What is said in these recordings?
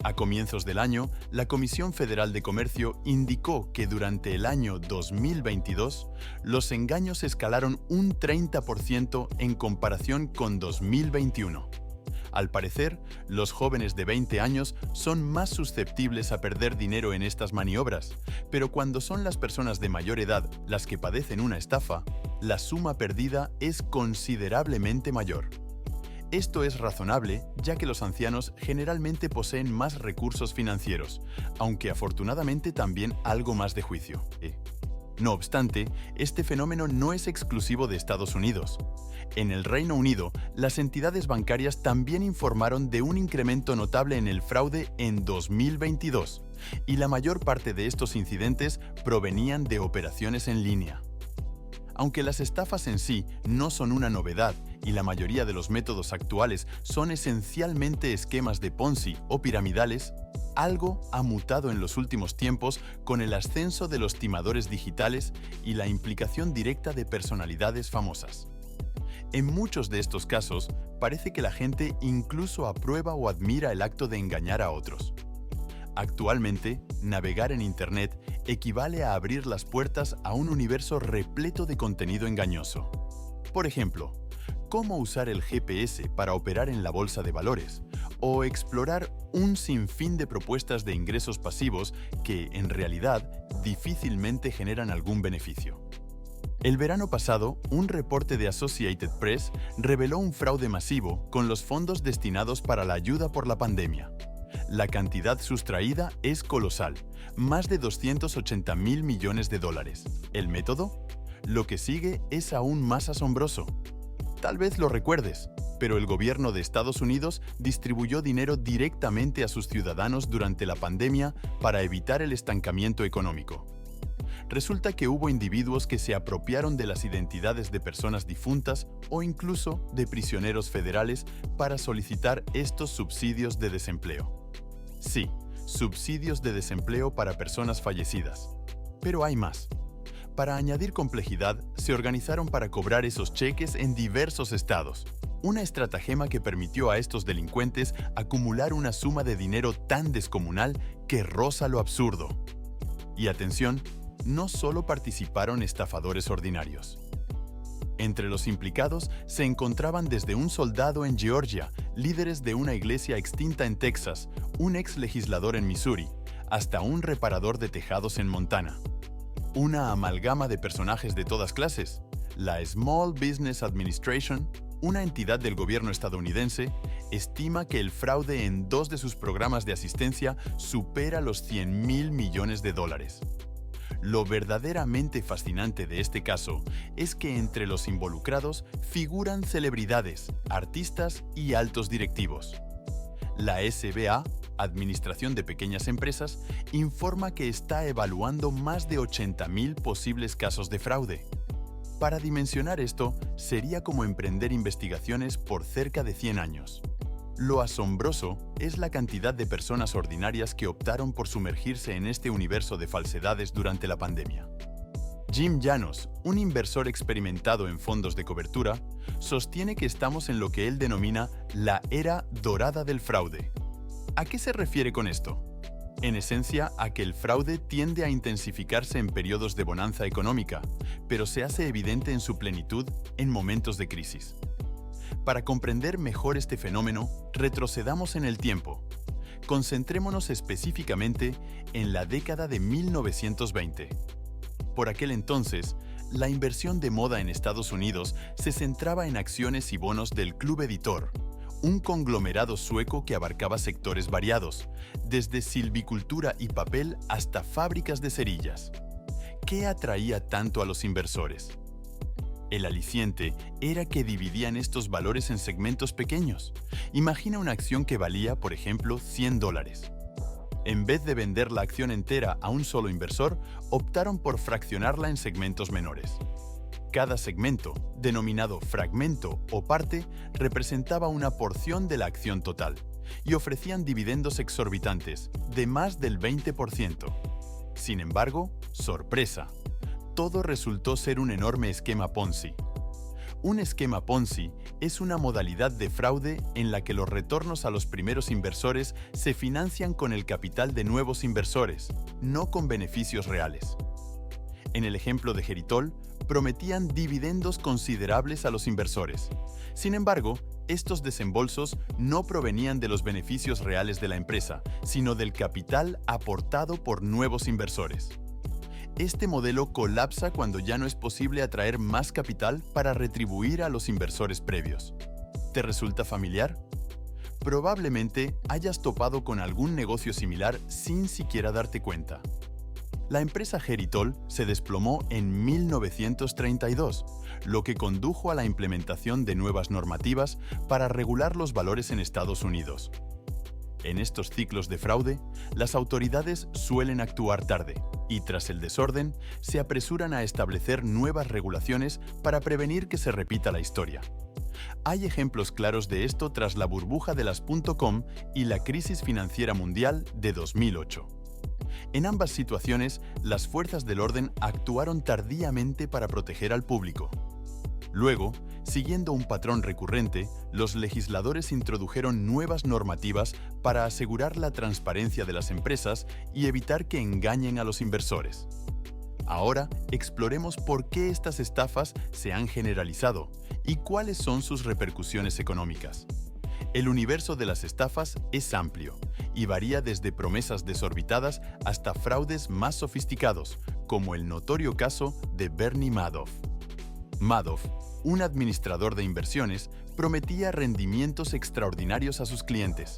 A comienzos del año, la Comisión Federal de Comercio indicó que durante el año 2022, los engaños escalaron un 30% en comparación con 2021. Al parecer, los jóvenes de 20 años son más susceptibles a perder dinero en estas maniobras, pero cuando son las personas de mayor edad las que padecen una estafa, la suma perdida es considerablemente mayor. Esto es razonable, ya que los ancianos generalmente poseen más recursos financieros, aunque afortunadamente también algo más de juicio. No obstante, este fenómeno no es exclusivo de Estados Unidos. En el Reino Unido, las entidades bancarias también informaron de un incremento notable en el fraude en 2022, y la mayor parte de estos incidentes provenían de operaciones en línea. Aunque las estafas en sí no son una novedad y la mayoría de los métodos actuales son esencialmente esquemas de Ponzi o piramidales, algo ha mutado en los últimos tiempos con el ascenso de los timadores digitales y la implicación directa de personalidades famosas. En muchos de estos casos, parece que la gente incluso aprueba o admira el acto de engañar a otros. Actualmente, navegar en Internet equivale a abrir las puertas a un universo repleto de contenido engañoso. Por ejemplo, cómo usar el GPS para operar en la bolsa de valores, o explorar un sinfín de propuestas de ingresos pasivos que, en realidad, difícilmente generan algún beneficio. El verano pasado, un reporte de Associated Press reveló un fraude masivo con los fondos destinados para la ayuda por la pandemia. La cantidad sustraída es colosal, más de 280.000 millones de dólares. ¿El método? Lo que sigue es aún más asombroso. Tal vez lo recuerdes, pero el gobierno de Estados Unidos distribuyó dinero directamente a sus ciudadanos durante la pandemia para evitar el estancamiento económico. Resulta que hubo individuos que se apropiaron de las identidades de personas difuntas o incluso de prisioneros federales para solicitar estos subsidios de desempleo. Sí, subsidios de desempleo para personas fallecidas. Pero hay más. Para añadir complejidad, se organizaron para cobrar esos cheques en diversos estados. Una estratagema que permitió a estos delincuentes acumular una suma de dinero tan descomunal que roza lo absurdo. Y atención, no solo participaron estafadores ordinarios. Entre los implicados se encontraban desde un soldado en Georgia, líderes de una iglesia extinta en Texas, un ex legislador en Missouri, hasta un reparador de tejados en Montana. Una amalgama de personajes de todas clases. La Small Business Administration, una entidad del gobierno estadounidense, estima que el fraude en 2 de sus programas de asistencia supera los 100.000 millones de dólares. Lo verdaderamente fascinante de este caso es que entre los involucrados figuran celebridades, artistas y altos directivos. La SBA, Administración de Pequeñas Empresas, informa que está evaluando más de 80.000 posibles casos de fraude. Para dimensionar esto, sería como emprender investigaciones por cerca de 100 años. Lo asombroso es la cantidad de personas ordinarias que optaron por sumergirse en este universo de falsedades durante la pandemia. Jim Llanos, un inversor experimentado en fondos de cobertura, sostiene que estamos en lo que él denomina la era dorada del fraude. ¿A qué se refiere con esto? En esencia, a que el fraude tiende a intensificarse en periodos de bonanza económica, pero se hace evidente en su plenitud en momentos de crisis. Para comprender mejor este fenómeno, retrocedamos en el tiempo. Concentrémonos específicamente en la década de 1920. Por aquel entonces, la inversión de moda en Estados Unidos se centraba en acciones y bonos del Club Editor, un conglomerado sueco que abarcaba sectores variados, desde silvicultura y papel hasta fábricas de cerillas. ¿Qué atraía tanto a los inversores? El aliciente era que dividían estos valores en segmentos pequeños. Imagina una acción que valía, por ejemplo, $100. En vez de vender la acción entera a un solo inversor, optaron por fraccionarla en segmentos menores. Cada segmento, denominado fragmento o parte, representaba una porción de la acción total y ofrecían dividendos exorbitantes, de más del 20%. Sin embargo, sorpresa, todo resultó ser un enorme esquema Ponzi. Un esquema Ponzi es una modalidad de fraude en la que los retornos a los primeros inversores se financian con el capital de nuevos inversores, no con beneficios reales. En el ejemplo de Geritol, prometían dividendos considerables a los inversores. Sin embargo, estos desembolsos no provenían de los beneficios reales de la empresa, sino del capital aportado por nuevos inversores. Este modelo colapsa cuando ya no es posible atraer más capital para retribuir a los inversores previos. ¿Te resulta familiar? Probablemente hayas topado con algún negocio similar sin siquiera darte cuenta. La empresa Geritol se desplomó en 1932, lo que condujo a la implementación de nuevas normativas para regular los valores en Estados Unidos. En estos ciclos de fraude, las autoridades suelen actuar tarde y, tras el desorden, se apresuran a establecer nuevas regulaciones para prevenir que se repita la historia. Hay ejemplos claros de esto tras la burbuja de las .com y la crisis financiera mundial de 2008. En ambas situaciones, las fuerzas del orden actuaron tardíamente para proteger al público. Luego, siguiendo un patrón recurrente, los legisladores introdujeron nuevas normativas para asegurar la transparencia de las empresas y evitar que engañen a los inversores. Ahora, exploremos por qué estas estafas se han generalizado y cuáles son sus repercusiones económicas. El universo de las estafas es amplio y varía desde promesas desorbitadas hasta fraudes más sofisticados, como el notorio caso de Bernie Madoff. Madoff, un administrador de inversiones, prometía rendimientos extraordinarios a sus clientes.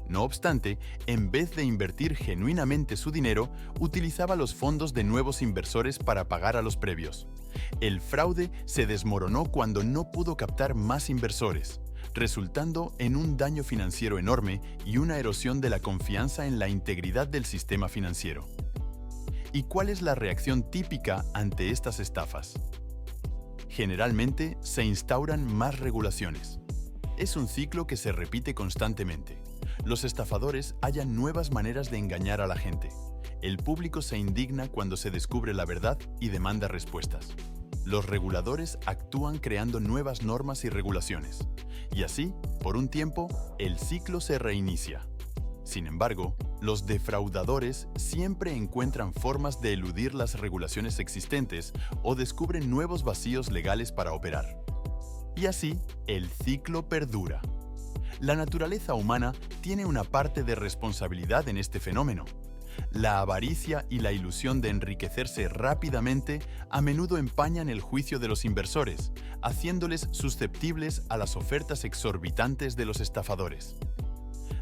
No obstante, en vez de invertir genuinamente su dinero, utilizaba los fondos de nuevos inversores para pagar a los previos. El fraude se desmoronó cuando no pudo captar más inversores, resultando en un daño financiero enorme y una erosión de la confianza en la integridad del sistema financiero. ¿Y cuál es la reacción típica ante estas estafas? Generalmente se instauran más regulaciones. Es un ciclo que se repite constantemente. Los estafadores hallan nuevas maneras de engañar a la gente. El público se indigna cuando se descubre la verdad y demanda respuestas. Los reguladores actúan creando nuevas normas y regulaciones. Y así, por un tiempo, el ciclo se reinicia. Sin embargo, los defraudadores siempre encuentran formas de eludir las regulaciones existentes o descubren nuevos vacíos legales para operar. Y así, el ciclo perdura. La naturaleza humana tiene una parte de responsabilidad en este fenómeno. La avaricia y la ilusión de enriquecerse rápidamente a menudo empañan el juicio de los inversores, haciéndoles susceptibles a las ofertas exorbitantes de los estafadores.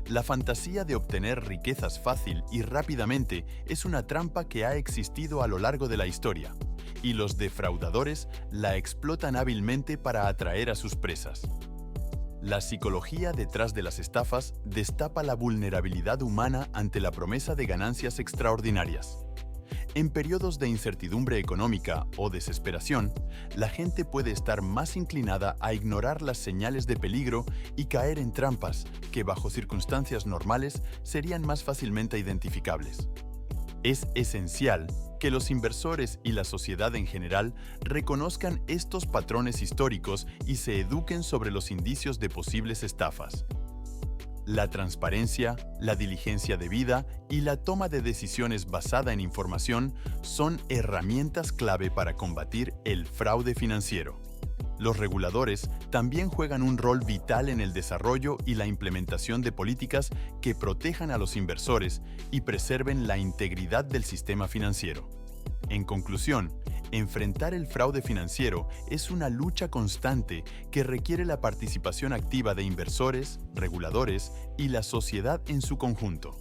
La fantasía de obtener riquezas fácil y rápidamente es una trampa que ha existido a lo largo de la historia, y los defraudadores la explotan hábilmente para atraer a sus presas. La psicología detrás de las estafas destapa la vulnerabilidad humana ante la promesa de ganancias extraordinarias. En periodos de incertidumbre económica o desesperación, la gente puede estar más inclinada a ignorar las señales de peligro y caer en trampas que, bajo circunstancias normales, serían más fácilmente identificables. Es esencial que los inversores y la sociedad en general reconozcan estos patrones históricos y se eduquen sobre los indicios de posibles estafas. La transparencia, la diligencia debida y la toma de decisiones basada en información son herramientas clave para combatir el fraude financiero. Los reguladores también juegan un rol vital en el desarrollo y la implementación de políticas que protejan a los inversores y preserven la integridad del sistema financiero. En conclusión, enfrentar el fraude financiero es una lucha constante que requiere la participación activa de inversores, reguladores y la sociedad en su conjunto.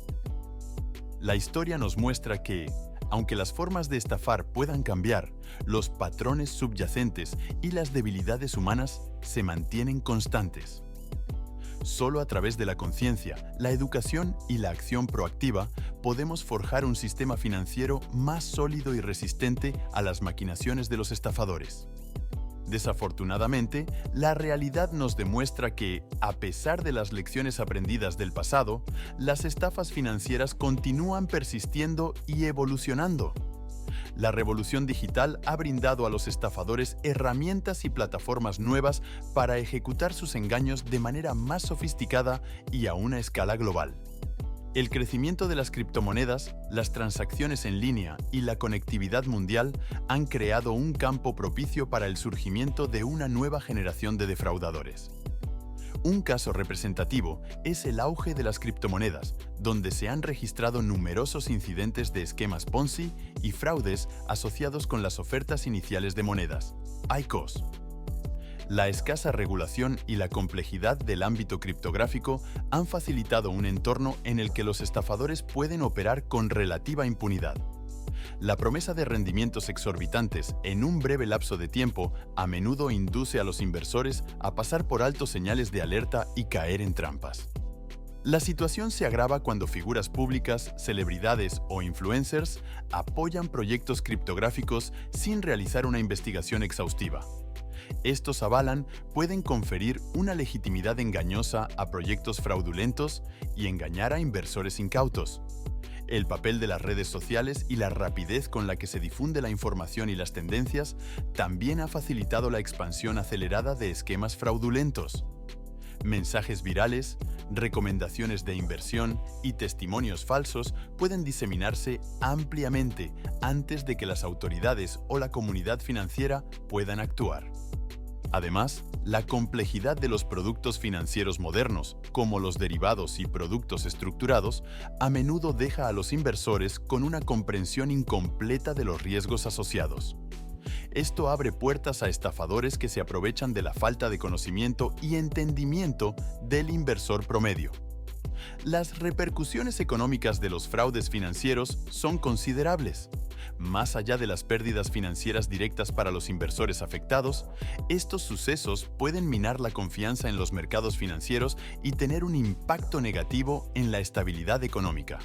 La historia nos muestra que, aunque las formas de estafar puedan cambiar, los patrones subyacentes y las debilidades humanas se mantienen constantes. Solo a través de la conciencia, la educación y la acción proactiva podemos forjar un sistema financiero más sólido y resistente a las maquinaciones de los estafadores. Desafortunadamente, la realidad nos demuestra que, a pesar de las lecciones aprendidas del pasado, las estafas financieras continúan persistiendo y evolucionando. La revolución digital ha brindado a los estafadores herramientas y plataformas nuevas para ejecutar sus engaños de manera más sofisticada y a una escala global. El crecimiento de las criptomonedas, las transacciones en línea y la conectividad mundial han creado un campo propicio para el surgimiento de una nueva generación de defraudadores. Un caso representativo es el auge de las criptomonedas, donde se han registrado numerosos incidentes de esquemas Ponzi y fraudes asociados con las ofertas iniciales de monedas, ICOs. La escasa regulación y la complejidad del ámbito criptográfico han facilitado un entorno en el que los estafadores pueden operar con relativa impunidad. La promesa de rendimientos exorbitantes en un breve lapso de tiempo a menudo induce a los inversores a pasar por alto señales de alerta y caer en trampas. La situación se agrava cuando figuras públicas, celebridades o influencers apoyan proyectos criptográficos sin realizar una investigación exhaustiva. Estos avalan pueden conferir una legitimidad engañosa a proyectos fraudulentos y engañar a inversores incautos. El papel de las redes sociales y la rapidez con la que se difunde la información y las tendencias también ha facilitado la expansión acelerada de esquemas fraudulentos. Mensajes virales, recomendaciones de inversión y testimonios falsos pueden diseminarse ampliamente antes de que las autoridades o la comunidad financiera puedan actuar. Además, la complejidad de los productos financieros modernos, como los derivados y productos estructurados, a menudo deja a los inversores con una comprensión incompleta de los riesgos asociados. Esto abre puertas a estafadores que se aprovechan de la falta de conocimiento y entendimiento del inversor promedio. Las repercusiones económicas de los fraudes financieros son considerables. Más allá de las pérdidas financieras directas para los inversores afectados, estos sucesos pueden minar la confianza en los mercados financieros y tener un impacto negativo en la estabilidad económica.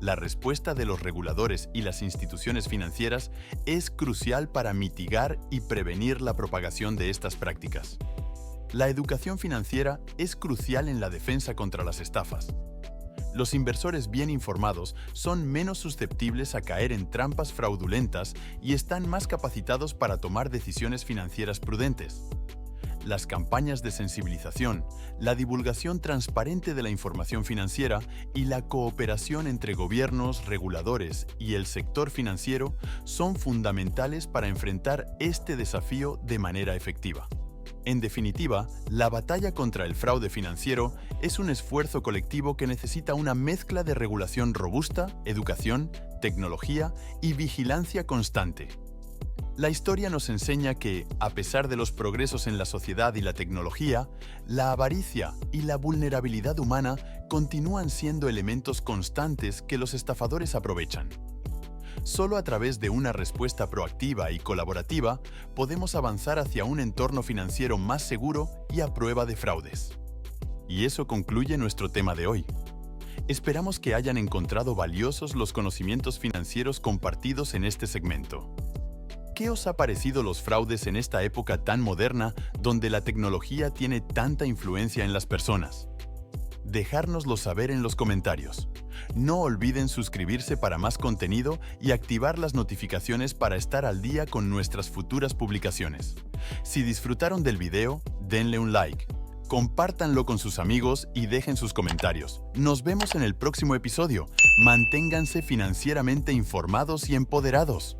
La respuesta de los reguladores y las instituciones financieras es crucial para mitigar y prevenir la propagación de estas prácticas. La educación financiera es crucial en la defensa contra las estafas. Los inversores bien informados son menos susceptibles a caer en trampas fraudulentas y están más capacitados para tomar decisiones financieras prudentes. Las campañas de sensibilización, la divulgación transparente de la información financiera y la cooperación entre gobiernos, reguladores y el sector financiero son fundamentales para enfrentar este desafío de manera efectiva. En definitiva, la batalla contra el fraude financiero es un esfuerzo colectivo que necesita una mezcla de regulación robusta, educación, tecnología y vigilancia constante. La historia nos enseña que, a pesar de los progresos en la sociedad y la tecnología, la avaricia y la vulnerabilidad humana continúan siendo elementos constantes que los estafadores aprovechan. Solo a través de una respuesta proactiva y colaborativa podemos avanzar hacia un entorno financiero más seguro y a prueba de fraudes. Y eso concluye nuestro tema de hoy. Esperamos que hayan encontrado valiosos los conocimientos financieros compartidos en este segmento. ¿Qué os ha parecido los fraudes en esta época tan moderna donde la tecnología tiene tanta influencia en las personas? Dejárnoslo saber en los comentarios. No olviden suscribirse para más contenido y activar las notificaciones para estar al día con nuestras futuras publicaciones. Si disfrutaron del video, denle un like, compártanlo con sus amigos y dejen sus comentarios. Nos vemos en el próximo episodio. Manténganse financieramente informados y empoderados.